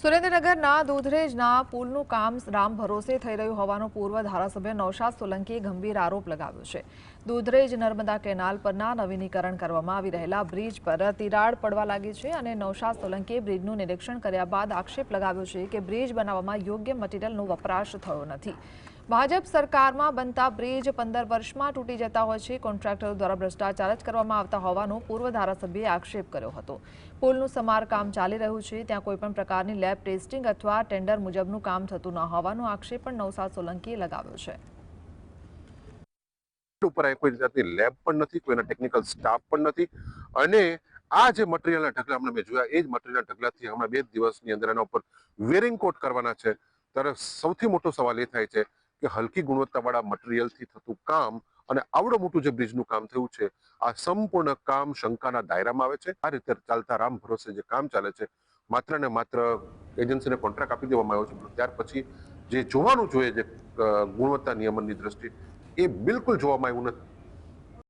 સુરેન્દ્રનગરના દૂધરેજના પુલનું કામ રામ ભરોસે થઈ રહ્યું હોવાનો પૂર્વ ધારાસભ્ય નૌશાદ સોલંકીએ ગંભીર આરોપ લગાવ્યો છે। દૂધરેજ નર્મદા કેનાલ પરના નવીનીકરણ કરવામાં આવી રહેલા બ્રિજ પર તિરાડ પડવા લાગી છે અને નૌશાદ સોલંકીએ બ્રિજનું નિરીક્ષણ કર્યા બાદ આક્ષેપ લગાવ્યો છે કે બ્રિજ બનાવવામાં યોગ્ય મટીરીયલનો વપરાશ થયો નથી। ભાજપ સરકારમાં બનતા બ્રિજ 15 વર્ષમાં તૂટી જતા હોય છે। કોન્ટ્રાક્ટરો દ્વારા ભ્રષ્ટાચાર જ કરવામાં આવતા હોવાનો પૂર્વ ધારાસભ્યએ આક્ષેપ કર્યો હતો। પુલનું સમારકામ ચાલી રહ્યું છે, ત્યાં કોઈપણ પ્રકારની લેબ ટેસ્ટિંગ અથવા ટેન્ડર મુજબનું કામ થતું ન હોવાનો આક્ષેપ પણ નૌશાદ સોલંકીએ લગાવ્યો છે। ઉપર કોઈ જાતની લેબ પણ નથી, કોઈના ટેકનિકલ સ્ટાફ પણ નથી અને આ જે મટીરીયલના ઢગલા હમણાં મેં જોયા એ જ મટીરીયલના ઢગલાથી હમણાં 2 દિવસની અંદર એના ઉપર વેરિંગ કોટ કરવાના છે। ત્યારે સૌથી મોટો સવાલ એ થાય છે કે હલકી ગુણવત્તાવાળા મટીરીયલથી થતું કામ અને આવડું મોટું જે બ્રિજનું કામ થયું છે આ સંપૂર્ણ કામ શંકાના દાયરામાં આવે છે। આ રીતે ચાલતા રામ ભરોસે જે કામ ચાલે છે, માત્ર ને માત્ર એજન્સીને કોન્ટ્રાક્ટ આપી દેવામાં આવ્યો છે, ત્યાર પછી જે જોવાનું જોઈએ જે ગુણવત્તા નિયમનની દ્રષ્ટિએ એ બિલકુલ જોવામાં આવ્યું નથી।